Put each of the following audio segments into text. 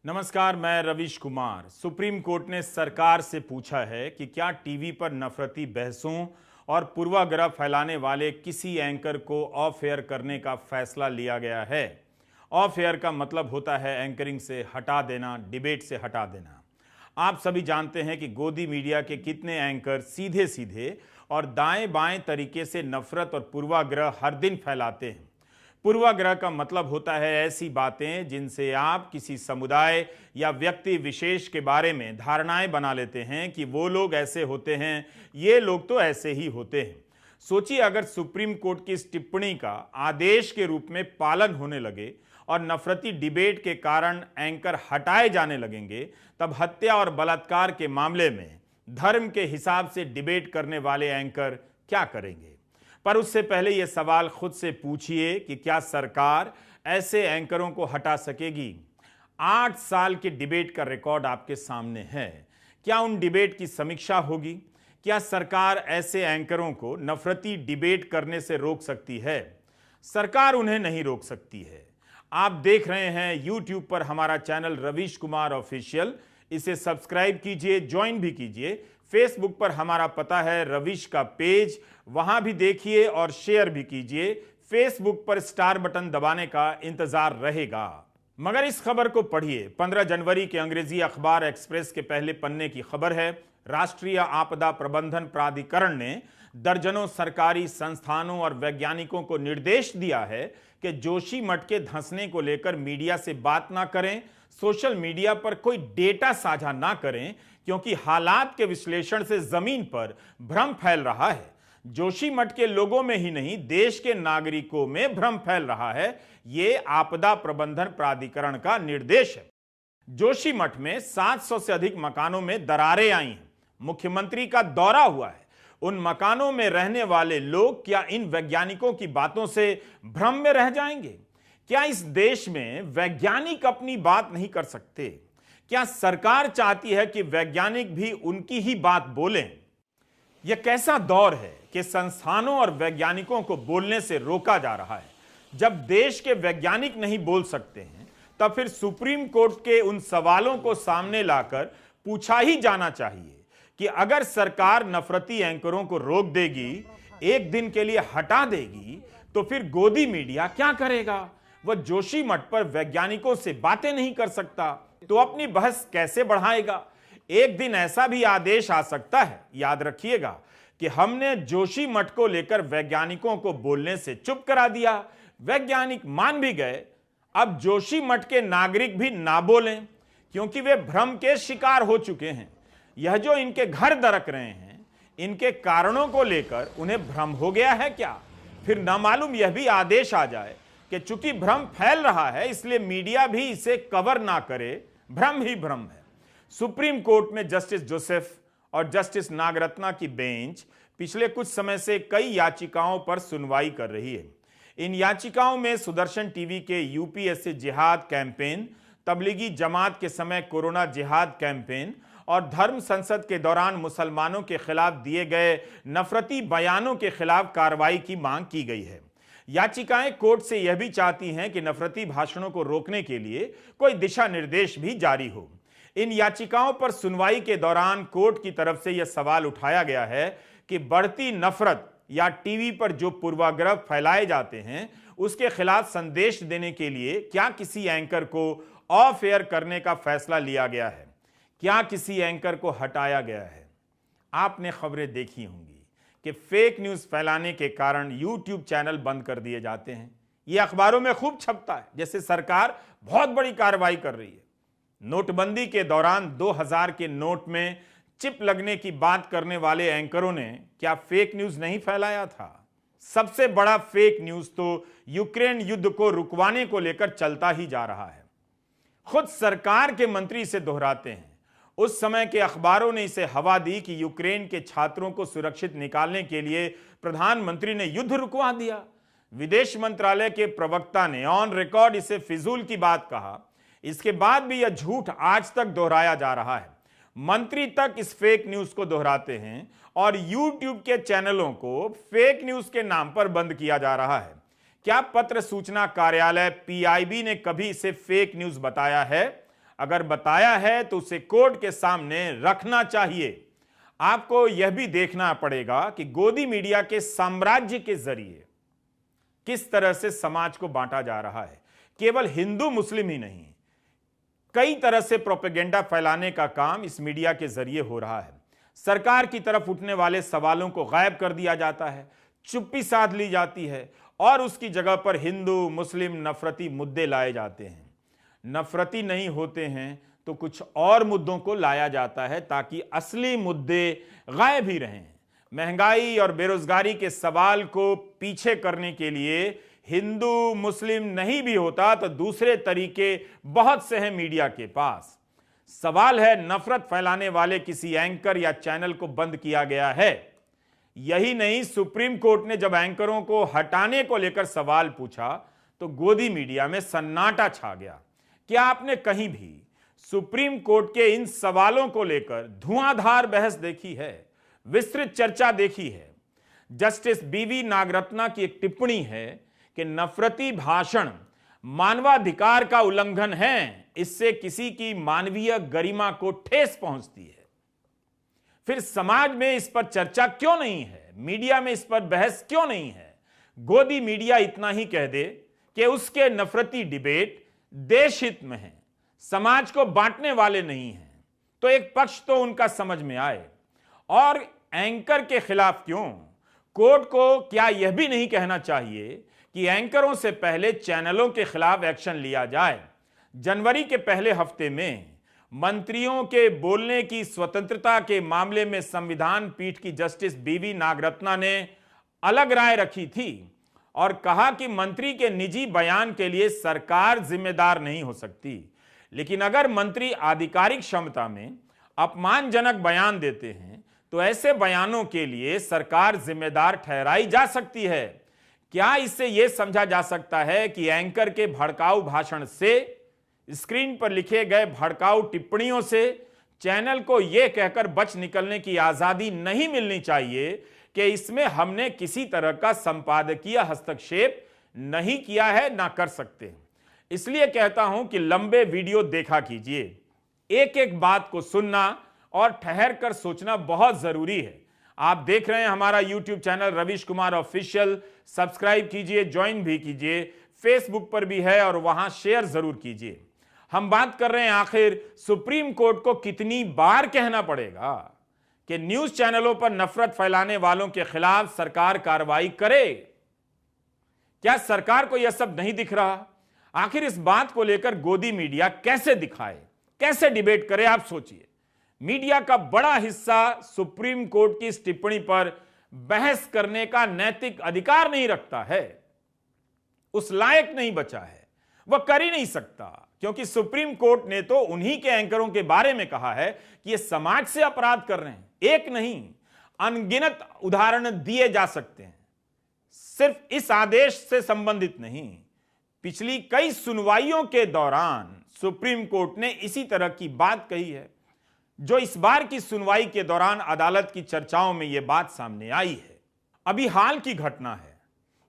नमस्कार, मैं Ravish Kumar. Supreme court ने सरकार से पूछा है कि क्या टीवी पर नफरती बहसों और पूर्वाग्रह फैलाने वाले किसी एंकर को ऑफ एयर करने का फैसला लिया गया है। ऑफ एयर का मतलब होता है एंकरिंग से हटा देना, डिबेट से हटा देना। आप सभी जानते हैं कि गोदी मीडिया के कितने एंकर सीधे सीधे और दाएं बाएं तरीके से नफरत और पूर्वाग्रह हर दिन फैलाते हैं। पूर्वाग्रह का मतलब होता है ऐसी बातें जिनसे आप किसी समुदाय या व्यक्ति विशेष के बारे में धारणाएं बना लेते हैं कि वो लोग ऐसे होते हैं, ये लोग तो ऐसे ही होते हैं। सोचिए, अगर सुप्रीम कोर्ट की इस टिप्पणी का आदेश के रूप में पालन होने लगे और नफरती डिबेट के कारण एंकर हटाए जाने लगेंगे, तब हत्या और बलात्कार के मामले में धर्म के हिसाब से डिबेट करने वाले एंकर क्या करेंगे। पर उससे पहले यह सवाल खुद से पूछिए कि क्या सरकार ऐसे एंकरों को हटा सकेगी। 8 साल के डिबेट का रिकॉर्ड आपके सामने है। क्या उन डिबेट की समीक्षा होगी? क्या सरकार ऐसे एंकरों को नफरती डिबेट करने से रोक सकती है? सरकार उन्हें नहीं रोक सकती है। आप देख रहे हैं YouTube पर हमारा चैनल रवीश कुमार ऑफिशियल। इसे सब्सक्राइब कीजिए, ज्वाइन भी कीजिए। फेसबुक पर हमारा पता है रवीश का पेज, वहां भी देखिए और शेयर भी कीजिए। फेसबुक पर स्टार बटन दबाने का इंतजार रहेगा। मगर इस खबर को पढ़िए। 15 जनवरी के अंग्रेजी अखबार एक्सप्रेस के पहले पन्ने की खबर है। राष्ट्रीय आपदा प्रबंधन प्राधिकरण ने दर्जनों सरकारी संस्थानों और वैज्ञानिकों को निर्देश दिया है कि जोशीमठ के धंसने को लेकर मीडिया से बात ना करें, सोशल मीडिया पर कोई डेटा साझा ना करें, क्योंकि हालात के विश्लेषण से जमीन पर भ्रम फैल रहा है। जोशीमठ के लोगों में ही नहीं, देश के नागरिकों में भ्रम फैल रहा है। यह आपदा प्रबंधन प्राधिकरण का निर्देश है। जोशीमठ में 700 से अधिक मकानों में दरारें आई हैं। मुख्यमंत्री का दौरा हुआ है। उन मकानों में रहने वाले लोग क्या इन वैज्ञानिकों की बातों से भ्रम में रह जाएंगे? क्या इस देश में वैज्ञानिक अपनी बात नहीं कर सकते? क्या सरकार चाहती है कि वैज्ञानिक भी उनकी ही बात बोलें? यह कैसा दौर है कि संस्थानों और वैज्ञानिकों को बोलने से रोका जा रहा है। जब देश के वैज्ञानिक नहीं बोल सकते हैं, तब फिर सुप्रीम कोर्ट के उन सवालों को सामने लाकर पूछा ही जाना चाहिए कि अगर सरकार नफरती एंकरों को रोक देगी, एक दिन के लिए हटा देगी, तो फिर गोदी मीडिया क्या करेगा? वह जोशीमठ पर वैज्ञानिकों से बातें नहीं कर सकता तो अपनी बहस कैसे बढ़ाएगा? एक दिन ऐसा भी आदेश आ सकता है, याद रखिएगा, कि हमने जोशीमठ को लेकर वैज्ञानिकों को बोलने से चुप करा दिया। वैज्ञानिक मान भी गए। अब जोशीमठ के नागरिक भी ना बोलें, क्योंकि वे भ्रम के शिकार हो चुके हैं। यह जो इनके घर दरक रहे हैं, इनके कारणों को लेकर उन्हें भ्रम हो गया है क्या? फिर ना मालूम यह भी आदेश आ जाए कि चूंकि भ्रम फैल रहा है, इसलिए मीडिया भी इसे कवर ना करे। भ्रम ही भ्रम है। सुप्रीम कोर्ट में जस्टिस जोसेफ और जस्टिस नागरत्ना की बेंच पिछले कुछ समय से कई याचिकाओं पर सुनवाई कर रही है। इन याचिकाओं में सुदर्शन टीवी के यूपीएससी जिहाद कैंपेन, तबलीगी जमात के समय कोरोना जिहाद कैंपेन और धर्म संसद के दौरान मुसलमानों के खिलाफ दिए गए नफरती बयानों के खिलाफ कार्रवाई की मांग की गई है। याचिकाएं कोर्ट से यह भी चाहती हैं कि नफरती भाषणों को रोकने के लिए कोई दिशा निर्देश भी जारी हो। इन याचिकाओं पर सुनवाई के दौरान कोर्ट की तरफ से यह सवाल उठाया गया है कि बढ़ती नफरत या टीवी पर जो पूर्वाग्रह फैलाए जाते हैं, उसके खिलाफ संदेश देने के लिए क्या किसी एंकर को ऑफ एयर करने का फैसला लिया गया है? क्या किसी एंकर को हटाया गया है? आपने खबरें देखी होंगी कि फेक न्यूज फैलाने के कारण YouTube चैनल बंद कर दिए जाते हैं। यह अखबारों में खूब छपता है, जैसे सरकार बहुत बड़ी कार्रवाई कर रही है। नोटबंदी के दौरान 2000 के नोट में चिप लगने की बात करने वाले एंकरों ने क्या फेक न्यूज नहीं फैलाया था? सबसे बड़ा फेक न्यूज तो यूक्रेन युद्ध को रुकवाने को लेकर चलता ही जा रहा है। खुद सरकार के मंत्री इसे दोहराते हैं। उस समय के अखबारों ने इसे हवा दी कि यूक्रेन के छात्रों को सुरक्षित निकालने के लिए प्रधानमंत्री ने युद्ध रुकवा दिया। विदेश मंत्रालय के प्रवक्ता ने ऑन रिकॉर्ड इसे फिजूल की बात कहा। इसके बाद भी यह झूठ आज तक दोहराया जा रहा है। मंत्री तक इस फेक न्यूज को दोहराते हैं और YouTube के चैनलों को फेक न्यूज के नाम पर बंद किया जा रहा है। क्या पत्र सूचना कार्यालय PIB ने कभी इसे फेक न्यूज बताया है? अगर बताया है तो उसे कोर्ट के सामने रखना चाहिए। आपको यह भी देखना पड़ेगा कि गोदी मीडिया के साम्राज्य के जरिए किस तरह से समाज को बांटा जा रहा है। केवल हिंदू मुस्लिम ही नहीं, कई तरह से प्रोपेगेंडा फैलाने का काम इस मीडिया के जरिए हो रहा है। सरकार की तरफ उठने वाले सवालों को गायब कर दिया जाता है, चुप्पी साध ली जाती है और उसकी जगह पर हिंदू मुस्लिम नफरती मुद्दे लाए जाते हैं। नफरती नहीं होते हैं तो कुछ और मुद्दों को लाया जाता है ताकि असली मुद्दे गायब ही रहें। महंगाई और बेरोजगारी के सवाल को पीछे करने के लिए हिंदू मुस्लिम नहीं भी होता तो दूसरे तरीके बहुत से हैं मीडिया के पास। सवाल है, नफरत फैलाने वाले किसी एंकर या चैनल को बंद किया गया है। यही नहीं, सुप्रीम कोर्ट ने जब एंकरों को हटाने को लेकर सवाल पूछा तो गोदी मीडिया में सन्नाटा छा गया। क्या आपने कहीं भी सुप्रीम कोर्ट के इन सवालों को लेकर धुआंधार बहस देखी है, विस्तृत चर्चा देखी है? जस्टिस बीवी नागरत्ना की एक टिप्पणी है कि नफरती भाषण मानवाधिकार का उल्लंघन है, इससे किसी की मानवीय गरिमा को ठेस पहुंचती है। फिर समाज में इस पर चर्चा क्यों नहीं है, मीडिया में इस पर बहस क्यों नहीं है? गोदी मीडिया इतना ही कह दे कि उसके नफरती डिबेट देश हित में है, समाज को बांटने वाले नहीं हैं, तो एक पक्ष तो उनका समझ में आए। और एंकर के खिलाफ क्यों? कोर्ट को क्या यह भी नहीं कहना चाहिए कि एंकरों से पहले चैनलों के खिलाफ एक्शन लिया जाए? जनवरी के पहले हफ्ते में मंत्रियों के बोलने की स्वतंत्रता के मामले में संविधान पीठ की जस्टिस बीवी नागरत्ना ने अलग राय रखी थी और कहा कि मंत्री के निजी बयान के लिए सरकार जिम्मेदार नहीं हो सकती, लेकिन अगर मंत्री आधिकारिक क्षमता में अपमानजनक बयान देते हैं तो ऐसे बयानों के लिए सरकार जिम्मेदार ठहराई जा सकती है। क्या इससे यह समझा जा सकता है कि एंकर के भड़काऊ भाषण से, स्क्रीन पर लिखे गए भड़काऊ टिप्पणियों से चैनल को यह कहकर बच निकलने की आजादी नहीं मिलनी चाहिए कि इसमें हमने किसी तरह का संपादकीय हस्तक्षेप नहीं किया है, ना कर सकते? इसलिए कहता हूं कि लंबे वीडियो देखा कीजिए, एक एक बात को सुनना और ठहर कर सोचना बहुत जरूरी है। आप देख रहे हैं हमारा YouTube channel Ravish Kumar official, subscribe कीजिए, ज्वाइन भी कीजिए, फेसबुक पर भी है और वहां शेयर जरूर कीजिए। हम बात कर रहे हैं आखिर सुप्रीम कोर्ट को कितनी बार कहना पड़ेगा कि न्यूज चैनलों पर नफरत फैलाने वालों के खिलाफ सरकार कार्रवाई करे? क्या सरकार को यह सब नहीं दिख रहा? आखिर इस बात को लेकर गोदी मीडिया कैसे दिखाए, कैसे डिबेट करे? आप सोचिए, मीडिया का बड़ा हिस्सा सुप्रीम कोर्ट की इस टिप्पणी पर बहस करने का नैतिक अधिकार नहीं रखता है, उस लायक नहीं बचा है, वह कर ही नहीं सकता, क्योंकि सुप्रीम कोर्ट ने तो उन्हीं के एंकरों के बारे में कहा है कि ये समाज से अपराध कर रहे हैं। एक नहीं, अनगिनत उदाहरण दिए जा सकते हैं, सिर्फ इस आदेश से संबंधित नहीं। पिछली कई सुनवाइयों के दौरान सुप्रीम कोर्ट ने इसी तरह की बात कही है, जो इस बार की सुनवाई के दौरान अदालत की चर्चाओं में यह बात सामने आई है। अभी हाल की घटना है,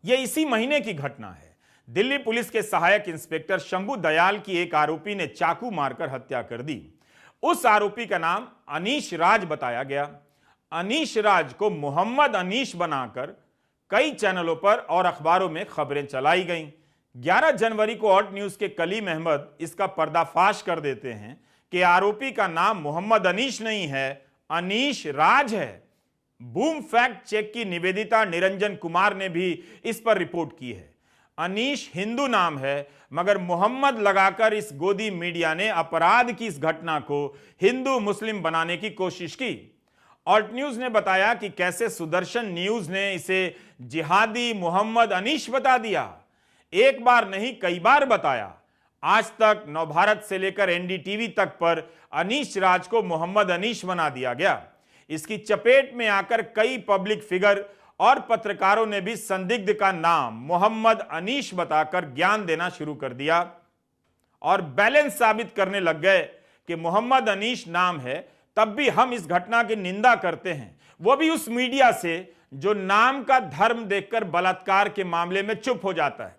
यह इसी महीने की घटना है। दिल्ली पुलिस के सहायक इंस्पेक्टर शंभू दयाल की एक आरोपी ने चाकू मारकर हत्या कर दी। उस आरोपी का नाम अनीश राज बताया गया। अनीश राज को मोहम्मद अनीश बनाकर कई चैनलों पर और अखबारों में खबरें चलाई गईं। 11 जनवरी को ऑल्ट न्यूज के कलीम अहमद इसका पर्दाफाश कर देते हैं कि आरोपी का नाम मोहम्मद अनीश नहीं है, अनीश राज है। बूम फैक्ट चेक की निवेदिता निरंजन कुमार ने भी इस पर रिपोर्ट की है। अनीश हिंदू नाम है, मगर मोहम्मद लगाकर इस गोदी मीडिया ने अपराध की इस घटना को हिंदू मुस्लिम बनाने की कोशिश की। ऑल्ट न्यूज ने बताया कि कैसे सुदर्शन न्यूज ने इसे जिहादी मोहम्मद अनीश बता दिया। एक बार नहीं, कई बार बताया। आज तक नवभारत से लेकर एनडीटीवी तक पर अनीश राज को मोहम्मद अनीश बना दिया गया। इसकी चपेट में आकर कई पब्लिक फिगर और पत्रकारों ने भी संदिग्ध का नाम मोहम्मद अनीश बताकर ज्ञान देना शुरू कर दिया और बैलेंस साबित करने लग गए कि मोहम्मद अनीश नाम है, तब भी हम इस घटना की निंदा करते हैं, वो भी उस मीडिया से जो नाम का धर्म देखकर बलात्कार के मामले में चुप हो जाता है।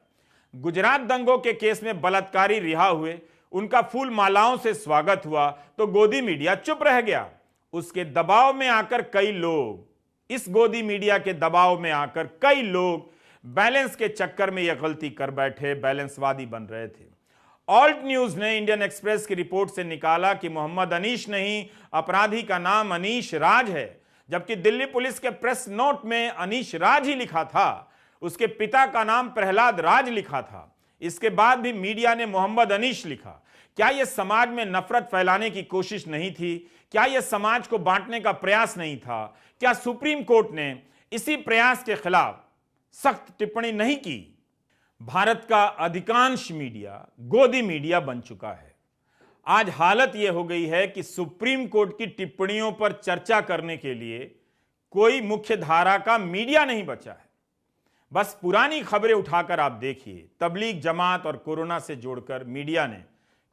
गुजरात दंगों के केस में बलात्कारी रिहा हुए, उनका फूल मालाओं से स्वागत हुआ तो गोदी मीडिया चुप रह गया। उसके दबाव में आकर कई लोग, इस गोदी मीडिया के दबाव में आकर कई लोग बैलेंस के चक्कर में यह गलती कर बैठे, बैलेंसवादी बन रहे थे। ऑल्ट न्यूज ने इंडियन एक्सप्रेस की रिपोर्ट से निकाला कि मोहम्मद अनीश नहीं, अपराधी का नाम अनीश राज है, जबकि दिल्ली पुलिस के प्रेस नोट में अनीश राज ही लिखा था। उसके पिता का नाम प्रहलाद राज लिखा था। इसके बाद भी मीडिया ने मोहम्मद अनीश लिखा। क्या यह समाज में नफरत फैलाने की कोशिश नहीं थी? क्या यह समाज को बांटने का प्रयास नहीं था? क्या सुप्रीम कोर्ट ने इसी प्रयास के खिलाफ सख्त टिप्पणी नहीं की? भारत का अधिकांश मीडिया गोदी मीडिया बन चुका है। आज हालत यह हो गई है कि सुप्रीम कोर्ट की टिप्पणियों पर चर्चा करने के लिए कोई मुख्य धारा का मीडिया नहीं बचा है। बस पुरानी खबरें उठाकर आप देखिए, तबलीग जमात और कोरोना से जोड़कर मीडिया ने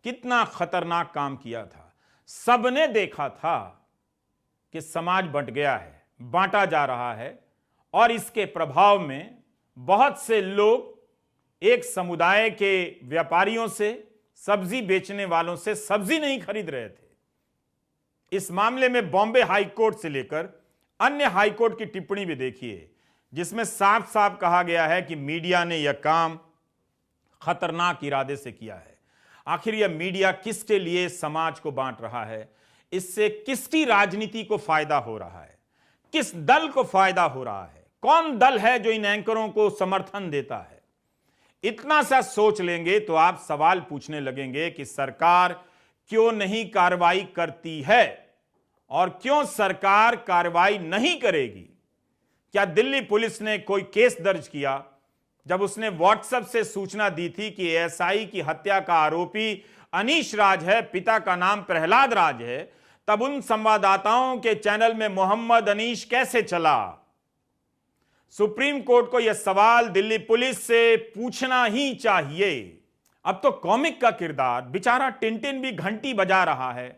कितना खतरनाक काम किया था। सबने देखा था कि समाज बंट गया है, बांटा जा रहा है, और इसके प्रभाव में बहुत से लोग एक समुदाय के व्यापारियों से, सब्जी बेचने वालों से सब्जी नहीं खरीद रहे थे। इस मामले में बॉम्बे हाईकोर्ट से लेकर अन्य हाईकोर्ट की टिप्पणी भी देखिए, जिसमें साफ साफ कहा गया है कि मीडिया ने यह काम खतरनाक इरादे से किया है। आखिर यह मीडिया किसके लिए समाज को बांट रहा है? इससे किसकी राजनीति को फायदा हो रहा है? किस दल को फायदा हो रहा है? कौन दल है जो इन एंकरों को समर्थन देता है? इतना सा सोच लेंगे तो आप सवाल पूछने लगेंगे कि सरकार क्यों नहीं कार्रवाई करती है और क्यों सरकार कार्रवाई नहीं करेगी। क्या दिल्ली पुलिस ने कोई केस दर्ज किया जब उसने व्हाट्सएप से सूचना दी थी कि एएसआई की हत्या का आरोपी अनीश राज है, पिता का नाम प्रहलाद राज है? तब उन संवाददाताओं के चैनल में मोहम्मद अनीश कैसे चला? सुप्रीम कोर्ट को यह सवाल दिल्ली पुलिस से पूछना ही चाहिए। अब तो कॉमिक का किरदार बेचारा टिनटिन भी घंटी बजा रहा है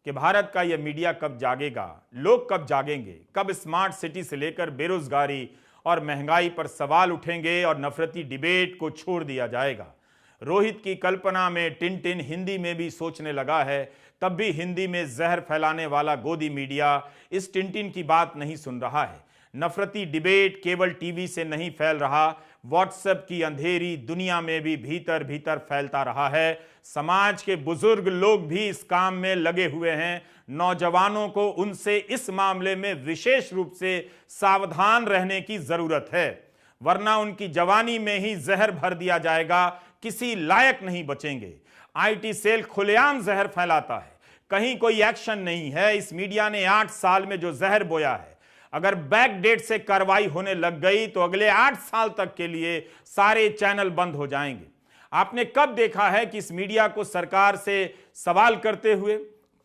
कि भारत का यह मीडिया कब जागेगा, लोग कब जागेंगे, कब स्मार्ट सिटी से लेकर बेरोजगारी और महंगाई पर सवाल उठेंगे और नफरती डिबेट को छोड़ दिया जाएगा। रोहित की कल्पना में टिनटिन हिंदी में भी सोचने लगा है, तब भी हिंदी में जहर फैलाने वाला गोदी मीडिया इस टिनटिन की बात नहीं सुन रहा है। नफरती डिबेट केवल टीवी से नहीं फैल रहा, व्हाट्सएप की अंधेरी दुनिया में भी भीतर भीतर फैलता रहा है। समाज के बुजुर्ग लोग भी इस काम में लगे हुए हैं। नौजवानों को उनसे इस मामले में विशेष रूप से सावधान रहने की जरूरत है, वरना उनकी जवानी में ही जहर भर दिया जाएगा, किसी लायक नहीं बचेंगे। आईटी सेल खुलेआम जहर फैलाता है, कहीं कोई एक्शन नहीं है। इस मीडिया ने 8 साल में जो जहर बोया है, अगर बैक डेट से कार्रवाई होने लग गई तो अगले 8 साल तक के लिए सारे चैनल बंद हो जाएंगे। आपने कब देखा है कि इस मीडिया को सरकार से सवाल करते हुए,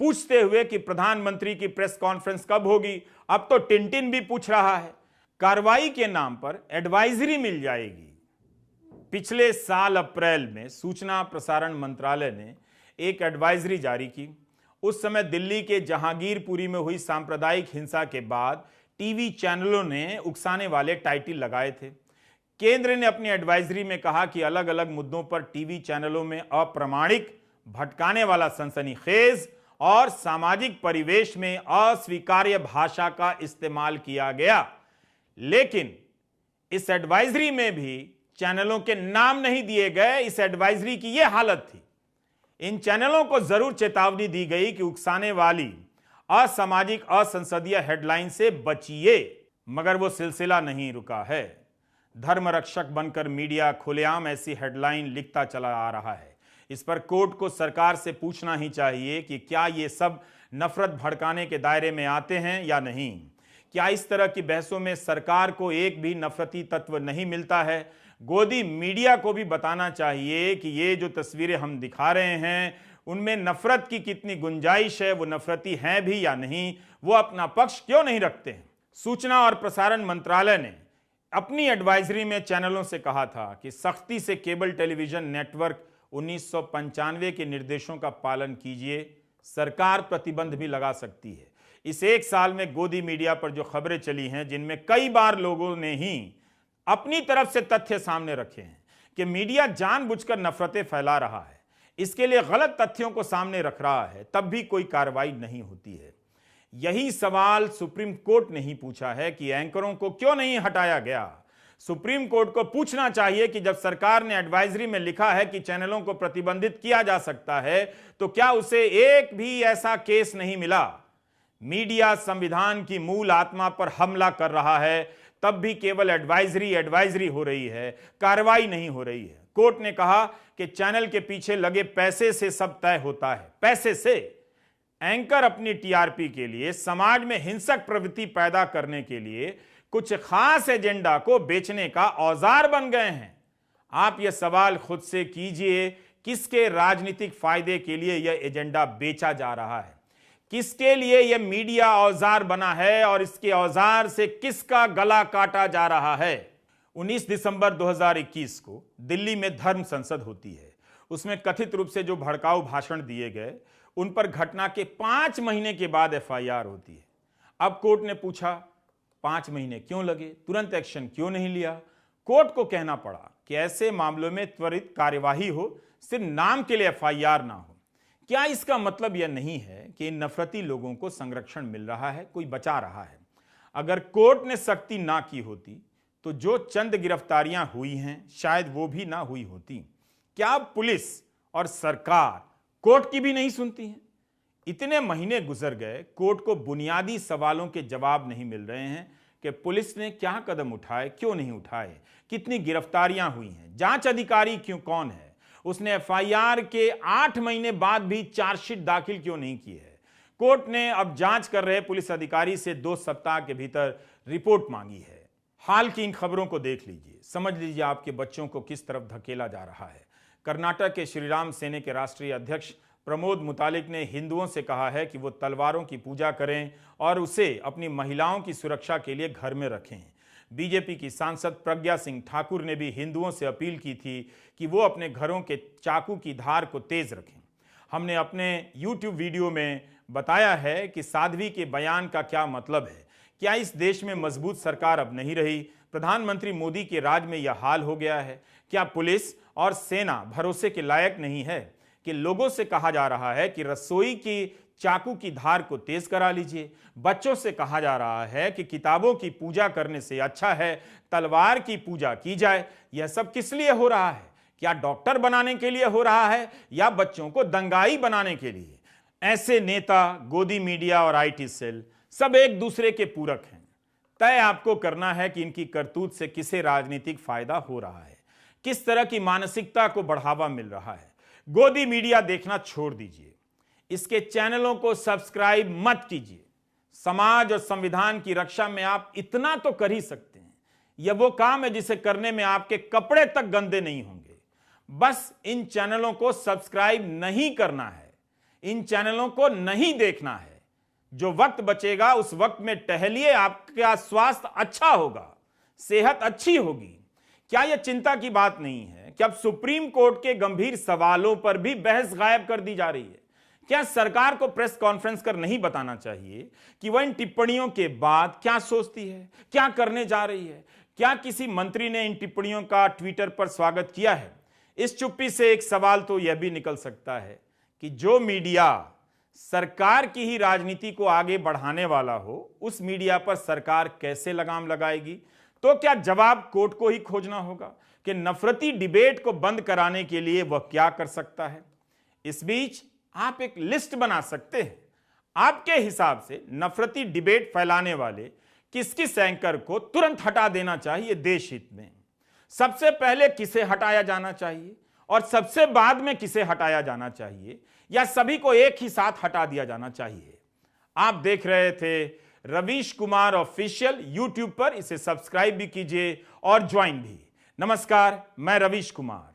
पूछते हुए कि प्रधानमंत्री की प्रेस कॉन्फ्रेंस कब होगी? अब तो टिनटिन भी पूछ रहा है। कार्रवाई के नाम पर एडवाइजरी मिल जाएगी। पिछले साल अप्रैल में सूचना प्रसारण मंत्रालय ने एक एडवाइजरी जारी की। उस समय दिल्ली के जहांगीरपुरी में हुई सांप्रदायिक हिंसा के बाद टीवी चैनलों ने उकसाने वाले टाइटल लगाए थे। केंद्र ने अपनी एडवाइजरी में कहा कि अलग अलग मुद्दों पर टीवी चैनलों में अप्रामाणिक, भटकाने वाला, सनसनीखेज और सामाजिक परिवेश में अस्वीकार्य भाषा का इस्तेमाल किया गया। लेकिन इस एडवाइजरी में भी चैनलों के नाम नहीं दिए गए। इस एडवाइजरी की यह हालत थी। इन चैनलों को जरूर चेतावनी दी गई कि उकसाने वाली, असामाजिक, असंसदीय हेडलाइन से बचिए, मगर वो सिलसिला नहीं रुका है। धर्म रक्षक बनकर मीडिया खुलेआम ऐसी हेडलाइन लिखता चला आ रहा है। इस पर कोर्ट को सरकार से पूछना ही चाहिए कि क्या ये सब नफरत भड़काने के दायरे में आते हैं या नहीं। क्या इस तरह की बहसों में सरकार को एक भी नफरती तत्व नहीं मिलता है? गोदी मीडिया को भी बताना चाहिए कि ये जो तस्वीरें हम दिखा रहे हैं उनमें नफरत की कितनी गुंजाइश है, वो नफरती हैं भी या नहीं, वो अपना पक्ष क्यों नहीं रखते हैं। सूचना और प्रसारण मंत्रालय ने अपनी एडवाइजरी में चैनलों से कहा था कि सख्ती से केबल टेलीविजन नेटवर्क 1995 के निर्देशों का पालन कीजिए। सरकार प्रतिबंध भी लगा सकती है। इस 1 साल में गोदी मीडिया पर जो खबरें चली हैं, जिनमें कई बार लोगों ने ही अपनी तरफ से तथ्य सामने रखे हैं कि मीडिया जानबूझकर नफरतें फैला रहा है, इसके लिए गलत तथ्यों को सामने रख रहा है, तब भी कोई कार्रवाई नहीं होती है। यही सवाल सुप्रीम कोर्ट ने ही पूछा है कि एंकरों को क्यों नहीं हटाया गया। सुप्रीम कोर्ट को पूछना चाहिए कि जब सरकार ने एडवाइजरी में लिखा है कि चैनलों को प्रतिबंधित किया जा सकता है, तो क्या उसे एक भी ऐसा केस नहीं मिला। मीडिया संविधान की मूल आत्मा पर हमला कर रहा है, तब भी केवल एडवाइजरी हो रही है, कार्रवाई नहीं हो रही है। कोर्ट ने कहा कि चैनल के पीछे लगे पैसे से सब तय होता है, पैसे से। एंकर अपनी टीआरपी के लिए, समाज में हिंसक प्रवृत्ति पैदा करने के लिए, कुछ खास एजेंडा को बेचने का औजार बन गए हैं। आप यह सवाल खुद से कीजिए, किसके राजनीतिक फायदे के लिए यह एजेंडा बेचा जा रहा है, किसके लिए यह मीडिया औजार बना है और इसके औजार से किसका गला काटा जा रहा है। 19 दिसंबर 2021 को दिल्ली में धर्म संसद होती है। उसमें कथित रूप से जो भड़काऊ भाषण दिए गए, उन पर घटना के 5 महीने के बाद एफआईआर होती है। अब कोर्ट ने पूछा 5 महीने क्यों लगे, तुरंत एक्शन क्यों नहीं लिया। कोर्ट को कहना पड़ा कि ऐसे मामलों में त्वरित कार्यवाही हो, सिर्फ नाम के लिए एफआईआर ना हो। क्या इसका मतलब यह नहीं है कि इन नफरती लोगों को संरक्षण मिल रहा है, कोई बचा रहा है। अगर कोर्ट ने सख्ती ना की होती तो जो चंद गिरफ्तारियां हुई हैं, शायद वो भी ना हुई होती। क्या पुलिस और सरकार कोर्ट की भी नहीं सुनती हैं? इतने महीने गुजर गए, कोर्ट को बुनियादी सवालों के जवाब नहीं मिल रहे हैं कि पुलिस ने क्या कदम उठाए, क्यों नहीं उठाए, कितनी गिरफ्तारियां हुई हैं, जांच अधिकारी क्यों कौन है, उसने एफआईआर के 8 महीने बाद भी चार्जशीट दाखिल क्यों नहीं की है। कोर्ट ने अब जांच कर रहे पुलिस अधिकारी से 2 सप्ताह के भीतर रिपोर्ट मांगी है। हाल की इन खबरों को देख लीजिए, समझ लीजिए आपके बच्चों को किस तरफ धकेला जा रहा है। कर्नाटक के श्रीराम सेने के राष्ट्रीय अध्यक्ष प्रमोद मुतालिक ने हिंदुओं से कहा है कि वो तलवारों की पूजा करें और उसे अपनी महिलाओं की सुरक्षा के लिए घर में रखें। बीजेपी की सांसद प्रज्ञा सिंह ठाकुर ने भी हिंदुओं से अपील की थी कि वो अपने घरों के चाकू की धार को तेज रखें। हमने अपने YouTube वीडियो में बताया है कि साध्वी के बयान का क्या मतलब है। क्या इस देश में मजबूत सरकार अब नहीं रही? प्रधानमंत्री मोदी के राज में यह हाल हो गया है? क्या पुलिस और सेना भरोसे के लायक नहीं है? कि लोगों से कहा जा रहा है कि रसोई की चाकू की धार को तेज करा लीजिए, बच्चों से कहा जा रहा है कि किताबों की पूजा करने से अच्छा है तलवार की पूजा की जाए। यह सब किस लिए हो रहा है? क्या डॉक्टर बनाने के लिए हो रहा है या बच्चों को दंगाई बनाने के लिए? ऐसे नेता, गोदी मीडिया और आईटी सेल सब एक दूसरे के पूरक हैं। तय आपको करना है कि इनकी करतूत से किसे राजनीतिक फायदा हो रहा है, किस तरह की मानसिकता को बढ़ावा मिल रहा है। गोदी मीडिया देखना छोड़ दीजिए, इसके चैनलों को सब्सक्राइब मत कीजिए। समाज और संविधान की रक्षा में आप इतना तो कर ही सकते हैं। यह वो काम है जिसे करने में आपके कपड़े तक गंदे नहीं होंगे। बस इन चैनलों को सब्सक्राइब नहीं करना है, इन चैनलों को नहीं देखना है। जो वक्त बचेगा उस वक्त में टहलिए, आपका स्वास्थ्य अच्छा होगा, सेहत अच्छी होगी। क्या यह चिंता की बात नहीं है कि अब सुप्रीम कोर्ट के गंभीर सवालों पर भी बहस गायब कर दी जा रही है? क्या सरकार को प्रेस कॉन्फ्रेंस कर नहीं बताना चाहिए कि वह इन टिप्पणियों के बाद क्या सोचती है, क्या करने जा रही है? क्या किसी मंत्री ने इन टिप्पणियों का ट्विटर पर स्वागत किया है? इस चुप्पी से एक सवाल तो यह भी निकल सकता है कि जो मीडिया सरकार की ही राजनीति को आगे बढ़ाने वाला हो, उस मीडिया पर सरकार कैसे लगाम लगाएगी? तो क्या जवाब कोर्ट को ही खोजना होगा कि नफरती डिबेट को बंद कराने के लिए वह क्या कर सकता है? इस बीच आप एक लिस्ट बना सकते हैं। आपके हिसाब से नफरती डिबेट फैलाने वाले किस किस एंकर को तुरंत हटा देना चाहिए देश हित में? सबसे पहले किसे हटाया जाना चाहिए और सबसे बाद में किसे हटाया जाना चाहिए, या सभी को एक ही साथ हटा दिया जाना चाहिए? आप देख रहे थे रवीश कुमार ऑफिशियल YouTube पर। इसे सब्सक्राइब भी कीजिए और ज्वाइन भी। नमस्कार, मैं रवीश कुमार।